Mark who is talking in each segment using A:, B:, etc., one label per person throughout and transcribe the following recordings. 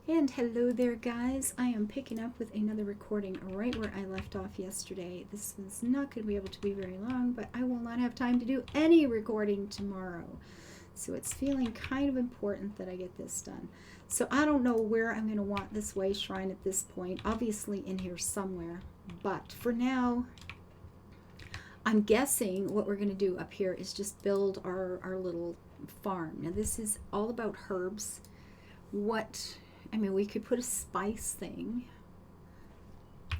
A: And hello there, guys. I am picking up with another recording right where I left off yesterday. This is not going to be able to be very long, but I will not have time to do any recording tomorrow. So it's feeling kind of important that I get this done. So I don't know where I'm going to want this way shrine at this point. Obviously in here somewhere. But for now, I'm guessing what we're going to do up here is just build our little farm. Now this is all about herbs. We could put a spice thing.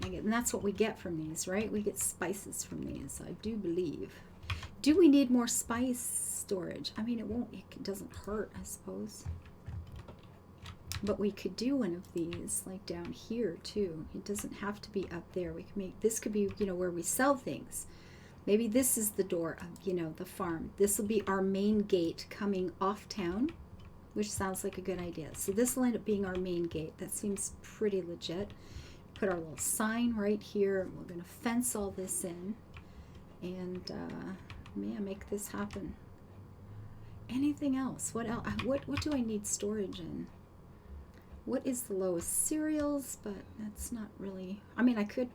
A: And that's what we get from these, right? We get spices from these, I do believe. Do we need more spice storage? I mean, it doesn't hurt, I suppose. But we could do one of these, like down here, too. It doesn't have to be up there. We can make, this could be, where we sell things. Maybe this is the door of, the farm. This will be our main gate coming off town, which sounds like a good idea. So this will end up being our main gate. That seems pretty legit. Put our little sign right here. We're going to fence all this in. And, make this happen. Anything else? What else? What do I need storage in? What is the lowest? Cereals, but that's not really... I could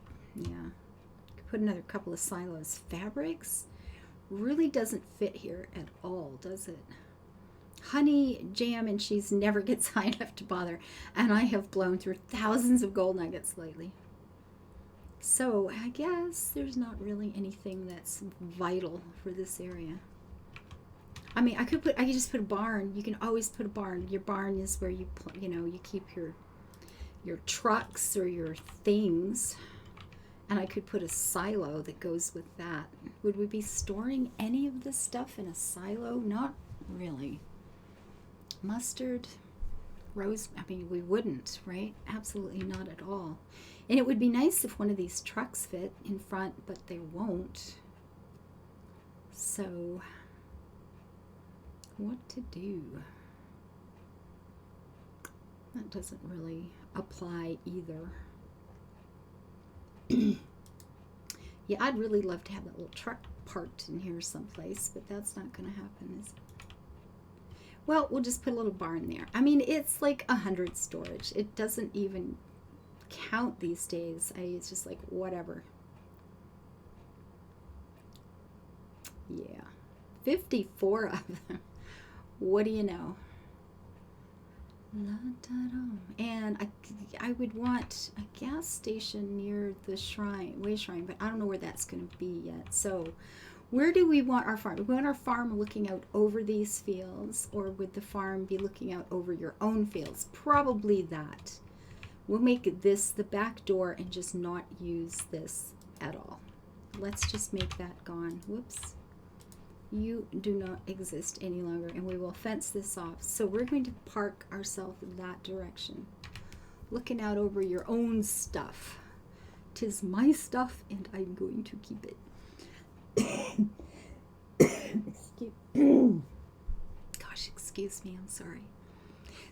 A: put another couple of silos. Fabrics really doesn't fit here at all, does it? Honey, jam, and cheese never gets high enough to bother, and I have blown through thousands of gold nuggets lately. So I guess there's not really anything that's vital for this area. I could just put a barn. You can always put a barn. Your barn is where you keep your trucks or your things. And I could put a silo that goes with that. Would we be storing any of this stuff in a silo? Not really. Mustard, rose, we wouldn't, right? Absolutely not at all. And it would be nice if one of these trucks fit in front, but they won't. So, what to do? That doesn't really apply either. Yeah, I'd really love to have that little truck parked in here someplace, but that's not going to happen, is it? Well, we'll just put a little barn there. It's like 100 storage. It doesn't even count these days. It's just like, whatever. Yeah. 54 of them. What do you know? And I would want a gas station near the way shrine, but I don't know where that's going to be yet. So where do we want our farm? Do we want our farm looking out over these fields, or would the farm be looking out over your own fields? Probably that. We'll make this the back door and just not use this at all. Let's just make that gone. Whoops. You do not exist any longer, and we will fence this off. So we're going to park ourselves in that direction, looking out over your own stuff. 'Tis my stuff, and I'm going to keep it. Excuse me, I'm sorry.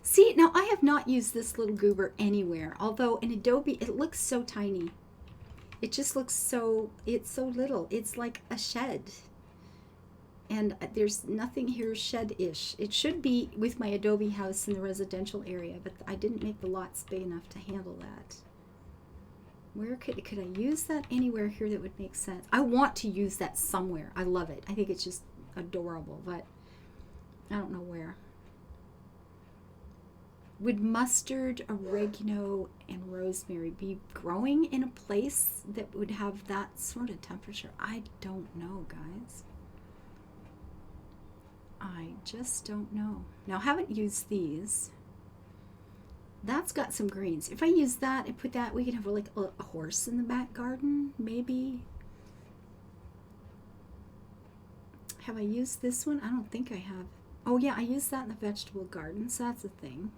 A: See, now I have not used this little goober anywhere, although in Adobe it looks so tiny. It just looks it's so little. It's like a shed. And there's nothing here shed-ish. It should be with my Adobe house in the residential area, but I didn't make the lots big enough to handle that. Where could I use that anywhere here that would make sense? I want to use that somewhere. I love it. I think it's just adorable, but I don't know where. Would mustard, oregano, and rosemary be growing in a place that would have that sort of temperature? I don't know, guys. I just don't know. Now, I haven't used these. That's got some greens. If I use that and put that, we could have like a horse in the back garden, maybe. Have I used this one? I don't think I have. Oh yeah, I used that in the vegetable garden, so that's a thing.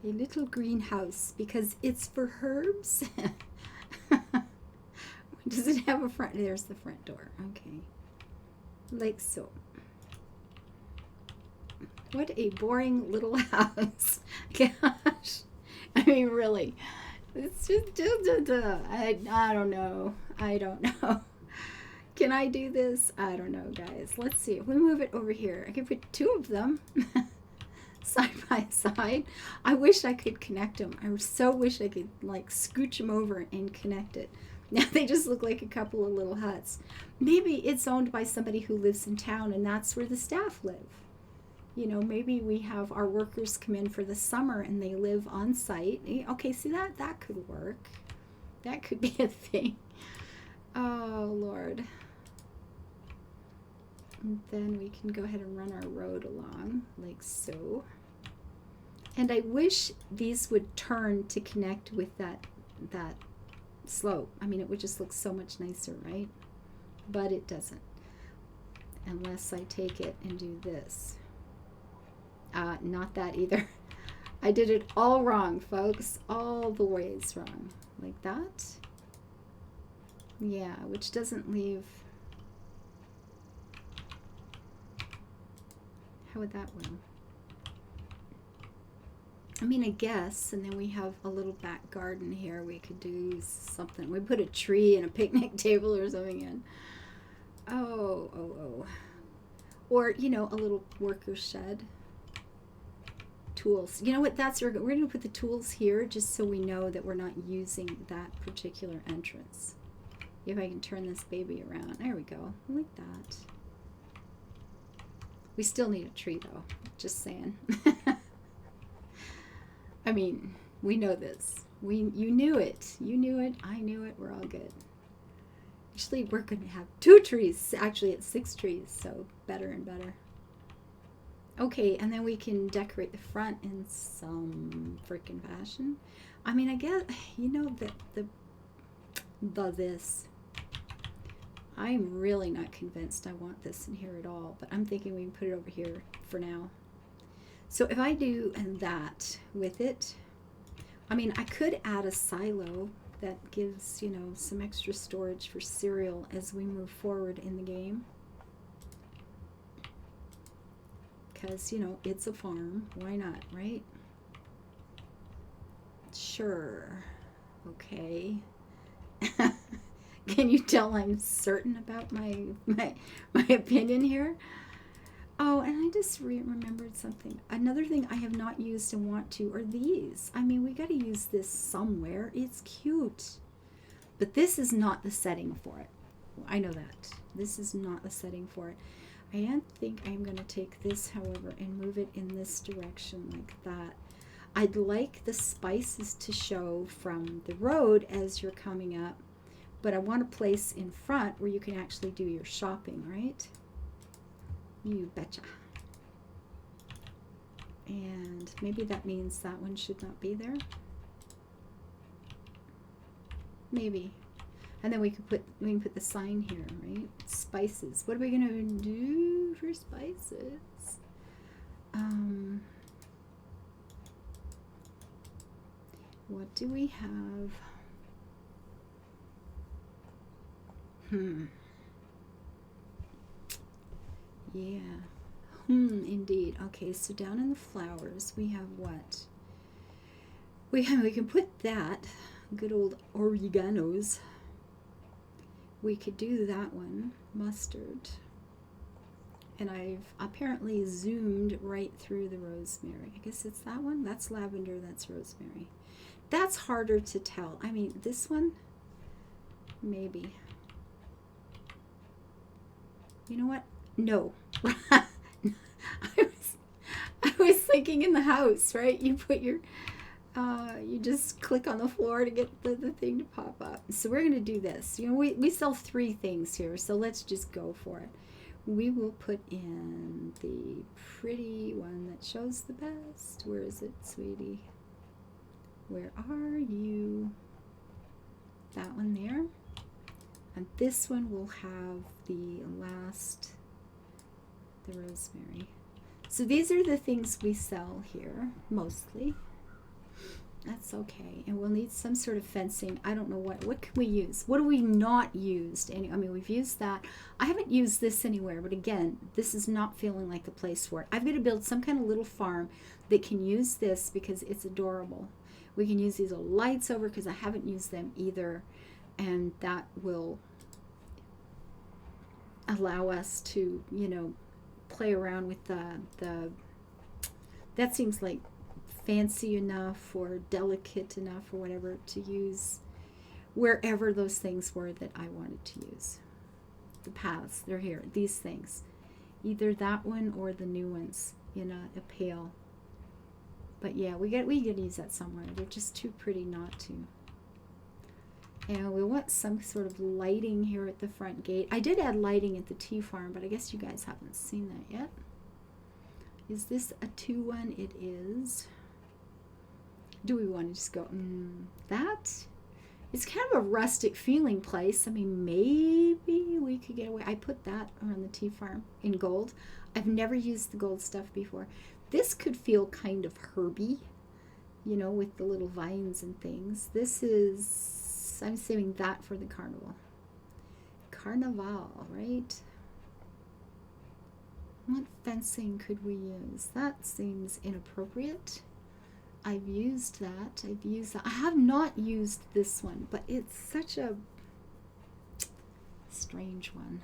A: A little greenhouse, because it's for herbs. Does it have a front? There's the front door. Okay. Like so. What a boring little house. Gosh. Really. It's just, I don't know. I don't know. Can I do this? I don't know, guys. Let's see. If we move it over here, I can put two of them. side by side. I wish I could connect them. I so wish I could like scooch them over and connect it. Now they just look like a couple of little huts. Maybe it's owned by somebody who lives in town and that's where the staff live. You know, maybe we have our workers come in for the summer and they live on site. Okay, see that could work. That could be a thing. Oh, Lord. And then we can go ahead and run our road along like so. And I wish these would turn to connect with that slope. I mean, it would just look so much nicer, right? But it doesn't. Unless I take it and do this. Not that either. I did it all wrong, folks. All the ways wrong. Like that. Yeah, which doesn't leave... How would that go? I mean, I guess, and then we have a little back garden here. We could do something. We put a tree and a picnic table or something in. Oh. Or, you know, a little worker shed. Tools. You know what? We're going to put the tools here just so we know that we're not using that particular entrance. If I can turn this baby around. There we go. Like that. We still need a tree, though. Just saying. I mean, we know this. You knew it. You knew it. I knew it. We're all good. Actually, we're going to have 2 trees. Actually, it's 6 trees, so better and better. Okay, and then we can decorate the front in some freaking fashion. I mean, I guess, you know, this. I'm really not convinced I want this in here at all, but I'm thinking we can put it over here for now. So if I do that with it, I mean, I could add a silo that gives, you know, some extra storage for cereal as we move forward in the game. Because, you know, it's a farm. Why not, right? Sure. Okay. Can you tell I'm certain about my opinion here? Oh, and I just remembered something. Another thing I have not used and want to are these. I mean, we got to use this somewhere. It's cute. But this is not the setting for it. I know that. This is not the setting for it. I think I'm going to take this, however, and move it in this direction like that. I'd like the spices to show from the road as you're coming up. But I want a place in front where you can actually do your shopping, right? You betcha. And maybe that means that one should not be there. Maybe. And then we can put the sign here, right? Spices. What are we gonna do for spices? What do we have? Yeah. Indeed. Okay, so down in the flowers, we have what? We can put that. Good old oreganos. We could do that one. Mustard. And I've apparently zoomed right through the rosemary. I guess it's that one. That's lavender. That's rosemary. That's harder to tell. I mean, this one, maybe. You know what? No. I was thinking in the house, right? You put your, you just click on the floor to get the thing to pop up. So we're going to do this. You know, we sell 3 things here, so let's just go for it. We will put in the pretty one that shows the best. Where is it, sweetie? Where are you? That one there. And this one will have the rosemary. So these are the things we sell here, mostly. That's okay. And we'll need some sort of fencing. I don't know what can we use? What have we not used? I mean, we've used that. I haven't used this anywhere, but again, this is not feeling like the place for it. I've got to build some kind of little farm that can use this because it's adorable. We can use these little lights over because I haven't used them either. And that will allow us to, you know, play around with the That seems like fancy enough or delicate enough or whatever to use wherever those things were that I wanted to use. The paths, they're here, these things. Either that one or the new ones in a pail. But yeah, we gotta use that somewhere. They're just too pretty not to. And we want some sort of lighting here at the front gate. I did add lighting at the tea farm, but I guess you guys haven't seen that yet. Is this a 2-1? It is. Do we want to just go, that? It's kind of a rustic feeling place. I mean, maybe we could get away. I put that around the tea farm in gold. I've never used the gold stuff before. This could feel kind of herby, you know, with the little vines and things. This is, I'm saving that for the carnival. Carnival, right? What fencing could we use? That seems inappropriate. I've used that. I have not used this one, but it's such a strange one.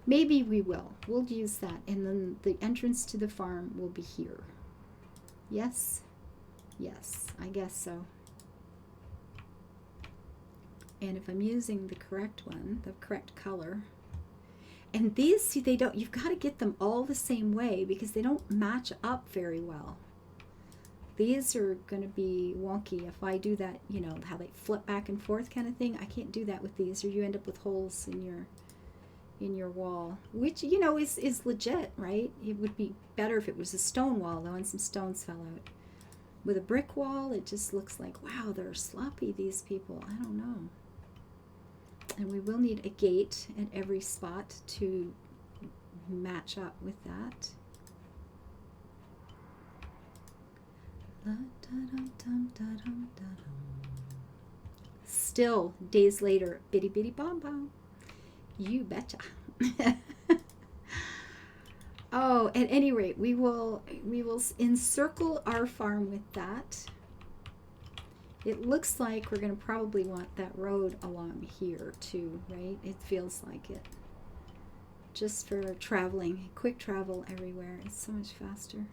A: Maybe we will. We'll use that. And then the entrance to the farm will be here. Yes? Yes, I guess so. And if I'm using the correct one, the correct color. And these, see, they don't, you've got to get them all the same way because they don't match up very well. These are going to be wonky if I do that, you know, how they flip back and forth kind of thing. I can't do that with these, or you end up with holes in your wall, which, you know, is legit, right? It would be better if it was a stone wall, though, and some stones fell out. With a brick wall, it just looks like, wow, they're sloppy, these people. I don't know. And we will need a gate at every spot to match up with that. Still, days later, bitty bitty bomb bomb. You betcha. Oh, at any rate, we will encircle our farm with that. It looks like we're going to probably want that road along here too, right? It feels like it. Just for traveling, quick travel everywhere. It's so much faster.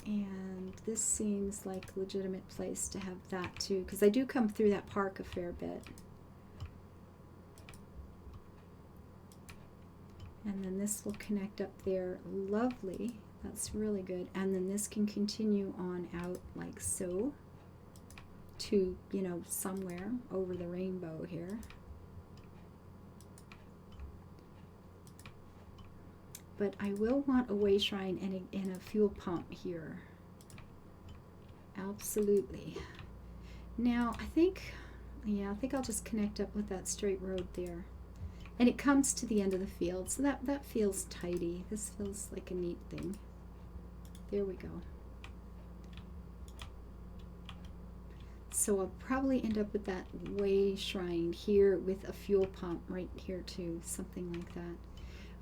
A: And this seems like a legitimate place to have that too, because I do come through that park a fair bit. And then this will connect up there. Lovely. That's really good. And then this can continue on out like so to, you know, somewhere over the rainbow here. But I will want a way shrine and a fuel pump here. Absolutely. Now, I think I'll just connect up with that straight road there. And it comes to the end of the field, so that feels tidy. This feels like a neat thing. There we go. So I'll probably end up with that way shrine here with a fuel pump right here too, something like that.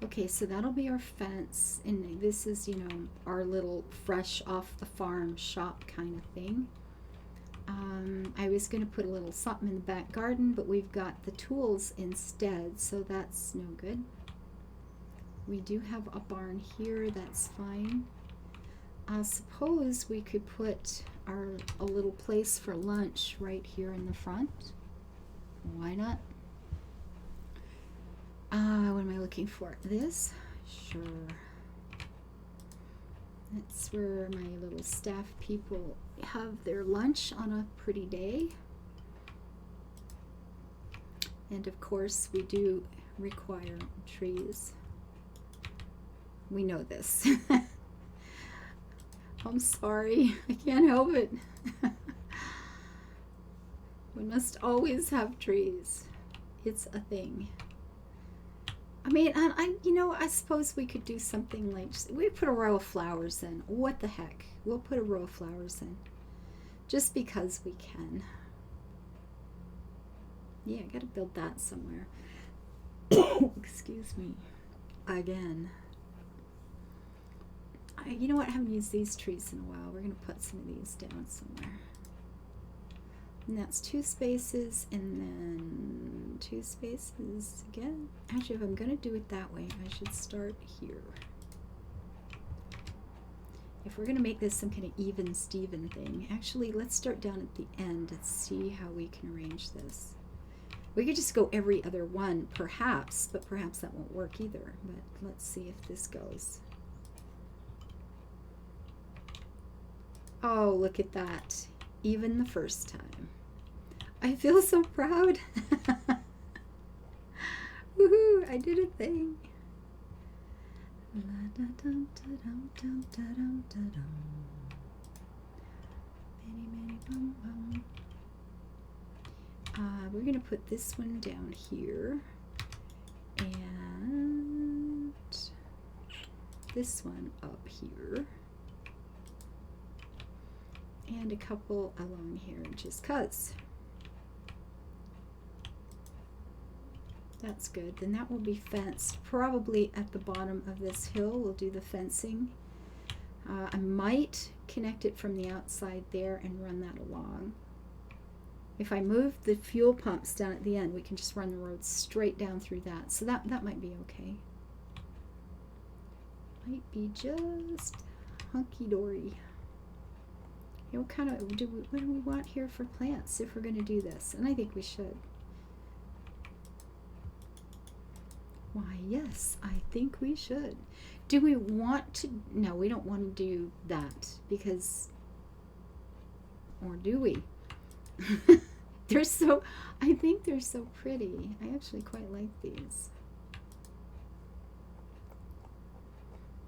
A: Okay, so that'll be our fence, and this is, you know, our little fresh off the farm shop kind of thing. I was going to put a little something in the back garden, but we've got the tools instead, so that's no good. We do have a barn here, that's fine. I suppose we could put a little place for lunch right here in the front. Why not? What am I looking for? This? Sure. That's where my little staff people have their lunch on a pretty day. And of course, we do require trees. We know this. I'm sorry, I can't help it. We must always have trees. It's a thing. I mean, I suppose we could do something like, we put a row of flowers in. What the heck? We'll put a row of flowers in. Just because we can. Yeah, I gotta build that somewhere. Excuse me. Again. You know what? I haven't used these trees in a while. We're gonna put some of these down somewhere. And that's 2 spaces, and then 2 spaces again. Actually, if I'm going to do it that way, I should start here. if we're going to make this some kind of even Steven thing, actually, let's start down at the end and see how we can arrange this. We could just go every other one, perhaps, but perhaps that won't work either. But let's see if this goes. Oh, look at that. Even the first time. I feel so proud. Woohoo, I did a thing. We're going to put this one down here, and this one up here, and a couple along here, just 'cause. That's good. Then that will be fenced. Probably at the bottom of this hill we'll do the fencing. I might connect it from the outside there and run that along. If I move the fuel pumps down at the end, we can just run the road straight down through that. So that might be okay. Might be just hunky-dory. Okay, what kind of what do we want here for plants if we're going to do this? And I think we should. Why, yes, I think we should. Do we want to? No, we don't want to do that because, or do we? They're so, I think they're so pretty. I actually quite like these.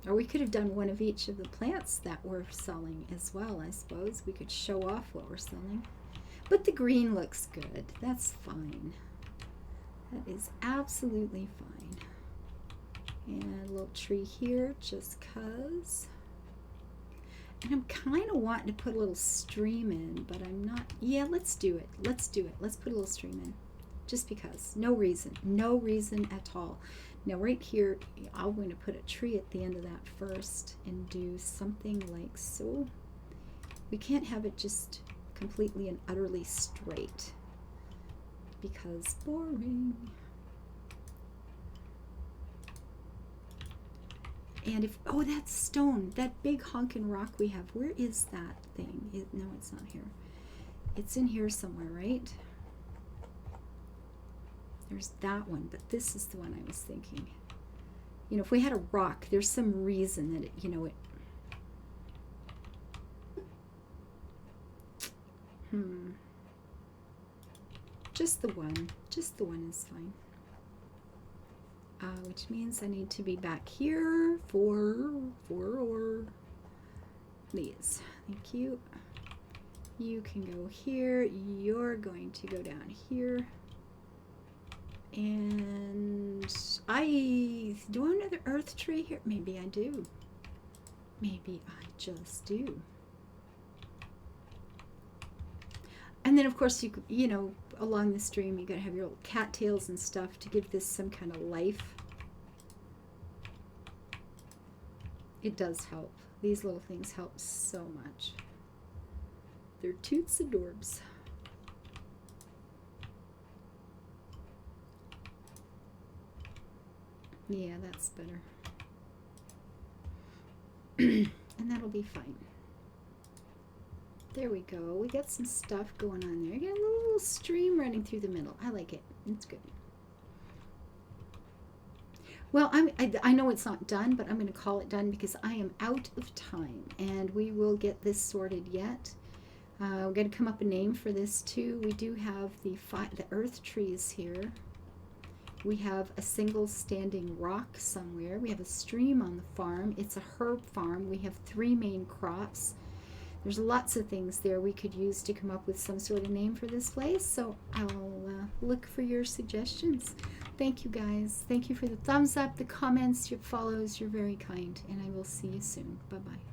A: Or we could have done one of each of the plants that we're selling as well, I suppose. We could show off what we're selling. But the green looks good. That's fine. That is absolutely fine. And a little tree here, just 'cause. And I'm kind of wanting to put a little stream in, but I'm not. Yeah, let's do it. Let's do it. Let's put a little stream in. Just because. No reason. No reason at all. Now right here, I'm going to put a tree at the end of that first and do something like so. We can't have it just completely and utterly straight because boring. And if, oh, that stone, that big honkin' rock we have, where is that thing? No, it's not here. It's in here somewhere, right? There's that one, but this is the one I was thinking. You know, if we had a rock, there's some reason that it, you know, it. Just the one is fine. Which means I need to be back here for these. Thank you. You can go here. You're going to go down here. And do I have another earth tree here? Maybe I do. Maybe I just do. And then of course you know, along the stream you gotta have your little cattails and stuff to give this some kind of life. It does help. These little things help so much. They're toots adorbs. Yeah, that's better. And that'll be fine. There we go. We got some stuff going on there. You got a little stream running through the middle. I like it. It's good. Well, I know it's not done, but I'm going to call it done because I am out of time. And we will get this sorted yet. We're going to come up a name for this too. We do have the earth trees here. We have a single standing rock somewhere. We have a stream on the farm. It's a herb farm. We have 3 main crops. There's lots of things there we could use to come up with some sort of name for this place. So I'll look for your suggestions. Thank you guys. Thank you for the thumbs up, the comments, your follows. You're very kind. And I will see you soon. Bye-bye.